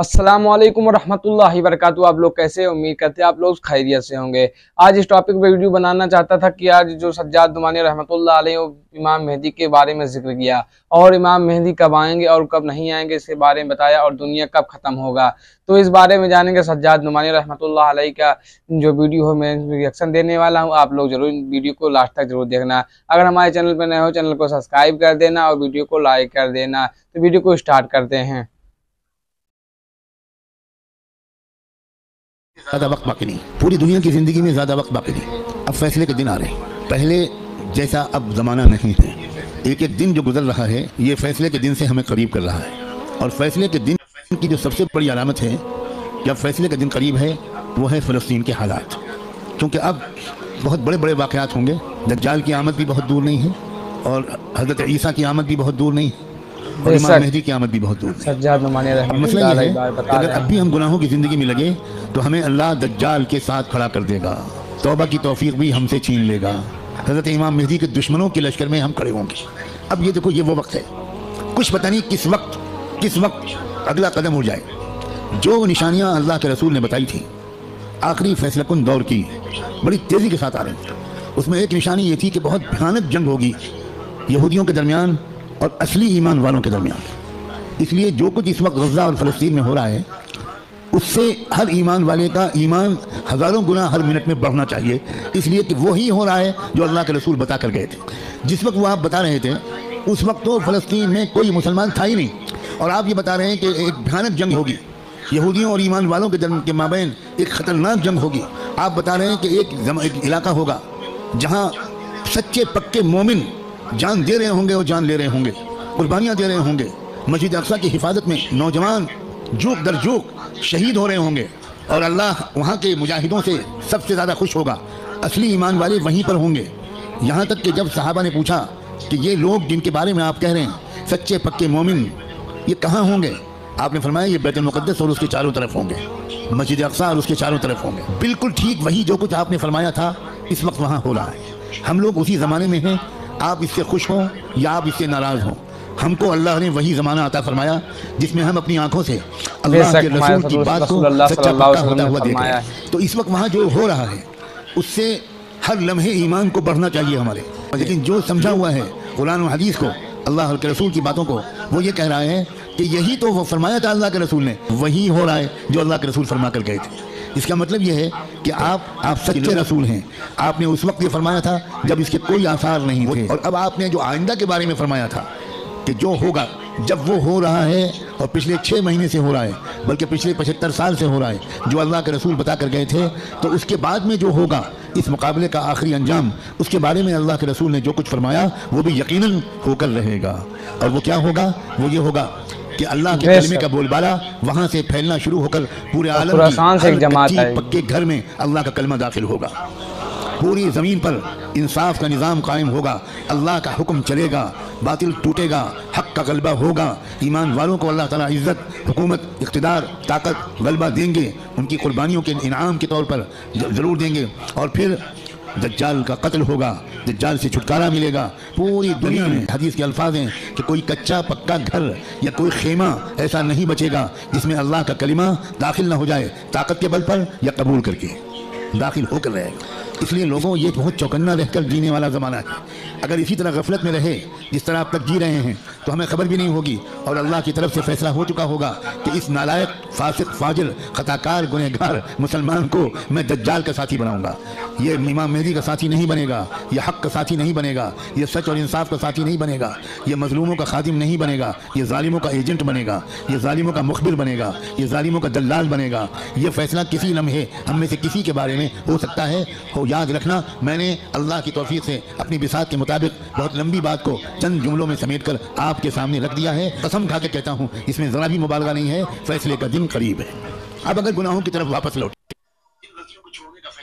अस्सलामुअलैकुम वरहमतुल्लाहि वबरकातुहू। आप लोग कैसे? उम्मीद करते हैं आप लोग खैरियत से होंगे। आज इस टॉपिक पे वीडियो बनाना चाहता था कि आज जो सज्जाद नुमानी रहमतुल्लाह अलैह इमाम मेहदी के बारे में जिक्र किया और इमाम मेहदी कब आएंगे और कब नहीं आएंगे इसके बारे में बताया और दुनिया कब ख़त्म होगा। तो इस बारे में जानेंगे सज्जाद नुमानी रहमतुल्लाह अलैह का जो वीडियो हो, मैं रिएक्शन देने वाला हूँ। आप लोग जरूर वीडियो को लास्ट तक जरूर देखना। अगर हमारे चैनल पर नए हो चैनल को सब्सक्राइब कर देना और वीडियो को लाइक कर देना। तो वीडियो को स्टार्ट करते हैं। ज़्यादा वक्त बाकी नहीं, पूरी दुनिया की ज़िंदगी में ज़्यादा वक्त बाकी नहीं। अब फैसले के दिन आ रहे हैं। पहले जैसा अब ज़माना नहीं है। एक एक दिन जो गुजर रहा है ये फैसले के दिन से हमें करीब कर रहा है। और फैसले के दिन की जो सबसे बड़ी अलामत है कि अब फैसले का दिन करीब है वो है फ़लस्तीन के हालात। क्योंकि अब बहुत बड़े बड़े वाक़यात होंगे। दज्जाल की आमद भी बहुत दूर नहीं है और हज़रत ईसा की आमद भी बहुत दूर नहीं है और इमाम मेहदी की आमद भी बहुत दूर है। सज्जाद नुमानी मसला ये है कि अगर अब भी हम गुनाहों की ज़िंदगी में लगे तो हमें अल्लाह दज्जाल के साथ खड़ा कर देगा। तौबा की तौफीक भी हमसे छीन लेगा। हज़रत इमाम मेहदी के दुश्मनों के लश्कर में हम खड़े होंगे। अब ये देखो, ये वो वक्त है, कुछ पता नहीं किस वक्त अगला कदम हो जाए। जो निशानियाँ अल्लाह के रसूल ने बताई थी आखिरी फैसलाकुन दौर की बड़ी तेज़ी के साथ आ रही थी। उसमें एक निशानी ये थी कि बहुत भयानक जंग होगी यहूदियों के दरमियान और असली ईमान वालों के दरमियान। इसलिए जो कुछ इस वक्त गज़ा और फ़लस्तीन में हो रहा है उससे हर ईमान वाले का ईमान हज़ारों गुना हर मिनट में बढ़ना चाहिए। इसलिए कि वही हो रहा है जो अल्लाह के रसूल बता कर गए थे। जिस वक्त वो आप बता रहे थे उस वक्त तो फ़लस्तीन में कोई मुसलमान था ही नहीं, और आप ये बता रहे हैं कि एक भयानक जंग होगी यहूदियों और ईमान वालों के माबैन, एक ख़तरनाक जंग होगी। आप बता रहे हैं कि एक इलाका होगा जहाँ सच्चे पक्के मोमिन जान दे रहे होंगे और जान ले रहे होंगे, कुर्बानियाँ दे रहे होंगे। मस्जिद अक़सा की हिफाजत में नौजवान जोक दर जोक शहीद हो रहे होंगे और अल्लाह वहाँ के मुजाहिदों से सबसे ज़्यादा खुश होगा। असली ईमान वाले वहीं पर होंगे। यहाँ तक कि जब सहाबा ने पूछा कि ये लोग जिनके बारे में आप कह रहे हैं सच्चे पक्के मोमिन, ये कहाँ होंगे, आपने फरमाया ये बैतुल मुक़द्दस और उसके चारों तरफ होंगे, मस्जिद अक़सा और उसके चारों तरफ होंगे। बिल्कुल ठीक वही जो कुछ आपने फरमाया था इस वक्त वहाँ हो रहा है। हम लोग उसी ज़माने में हैं। आप इससे खुश हों या आप इससे नाराज़ हों, हमको अल्लाह ने वही ज़माना अता फरमाया जिसमें हम अपनी आंखों से अल्लाह के रसूल की बात को सच्चा पक्का होता हुआ देख रहे हैं। तो इस वक्त वहाँ जो हो रहा है उससे हर लम्हे ईमान को बढ़ना चाहिए हमारे। लेकिन जो समझा हुआ है कुरान और हदीस को, अल्लाह के रसूल की बातों को, वो ये कह रहा है कि यही तो वो फरमाया था अल्लाह के रसूल ने, वही हो रहा है जो अल्लाह के रसूल फरमा कर गए थे। इसका मतलब यह है कि आप सच्चे रसूल हैं। आपने उस वक्त ये फरमाया था जब इसके कोई आसार नहीं थे, और अब आपने जो आइंदा के बारे में फरमाया था कि जो होगा, जब वो हो रहा है और पिछले 6 महीने से हो रहा है, बल्कि पिछले 75 साल से हो रहा है, जो अल्लाह के रसूल बता कर गए थे, तो उसके बाद में जो होगा इस मुकाबले का आखिरी अंजाम, उसके बारे में अल्लाह के रसूल ने जो कुछ फरमाया वो भी यकीनन होकर रहेगा। और वो क्या होगा? वो ये होगा कि अल्लाह के कलमे का बोलबाला वहाँ से फैलना शुरू होकर पूरे आलम की पक्के घर में अल्लाह का कलमा दाखिल होगा। पूरी ज़मीन पर इंसाफ का निज़ाम कायम होगा, अल्लाह का हुक्म चलेगा, बातिल टूटेगा, हक़ का गलबा होगा। ईमान वालों को अल्लाह ताला इज़्ज़त, हुकूमत, इक़्तिदार, ताकत, गलबा देंगे, उनकी कुर्बानियों के इनाम के तौर पर ज़रूर देंगे। और फिर दज्जाल का कत्ल होगा, दज्जाल से छुटकारा मिलेगा। पूरी दुनिया में हदीस के अल्फाज हैं कि कोई कच्चा पक्का घर या कोई खेमा ऐसा नहीं बचेगा जिसमें अल्लाह का कलिमा दाखिल ना हो जाए, ताकत के बल पर या कबूल करके दाखिल होकर रहेगा। इसलिए लोगों, ये बहुत चौकन्ना रहकर जीने वाला ज़माना है। अगर इसी तरह गफलत में रहे जिस तरह आप तक जी रहे हैं तो हमें खबर भी नहीं होगी और अल्लाह की तरफ से फैसला हो चुका होगा कि इस नालायक, फासिक, फाजिल, खताकार, गुनहगार मुसलमान को मैं दज्जाल का साथी बनाऊंगा। ये इमाम मेहदी का साथी नहीं बनेगा, ये हक़ का साथी नहीं बनेगा, ये सच और इंसाफ का साथी नहीं बनेगा, ये मजलूमों का खादिम नहीं बनेगा, ये जालिमों का एजेंट बनेगा, ये जालिमों का मुखबिर बनेगा, ये जालिमों का दल्लाल बनेगा। ये फैसला किसी लम्हे हम में से किसी के बारे में हो सकता है। याद रखना, मैंने अल्लाह की तौफीक से अपनी बिसात के मुताबिक बहुत लंबी बात को चंद जुमलों में समेटकर आपके सामने रख दिया है। कसम खा के कहता हूँ इसमें ज़रा भी मुबालगा नहीं है। फैसले का दिन करीब है। अब अगर गुनाहों की तरफ वापस लौटे,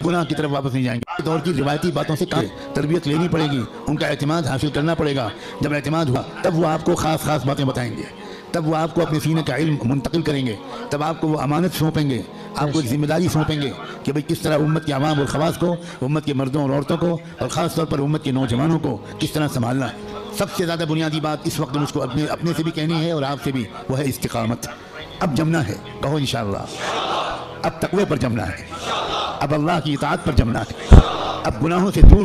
गुनाह की तरफ वापस नहीं जाएंगे। दौर की रिवायती बातों से तरबियत लेनी पड़ेगी, उनका एतमाद हासिल करना पड़ेगा। जब एतमाद हुआ तब वो आपको ख़ास बातें बताएंगे, तब वो आपको अपने सीने का इल्म मुंतकिल करेंगे, तब आपको वो अमानत सौंपेंगे, आपको एक जिम्मेदारी सौंपेंगे कि भाई किस तरह उम्मत के अवाम और ख़वास को, उम्मत के मर्दों और औरतों को, और ख़ास तौर पर उम्मत के नौजवानों को किस तरह संभालना। सबसे ज़्यादा बुनियादी बात इस वक्त मुझको अपने से भी कहनी है और आपसे भी, वो है इस्तिकामत। اب جمنا ہے، کہو انشاءاللہ۔ اب تقوی پر جمنا ہے، اب اللہ کی اطاعت پر جمنا ہے، اب گناہوں سے دور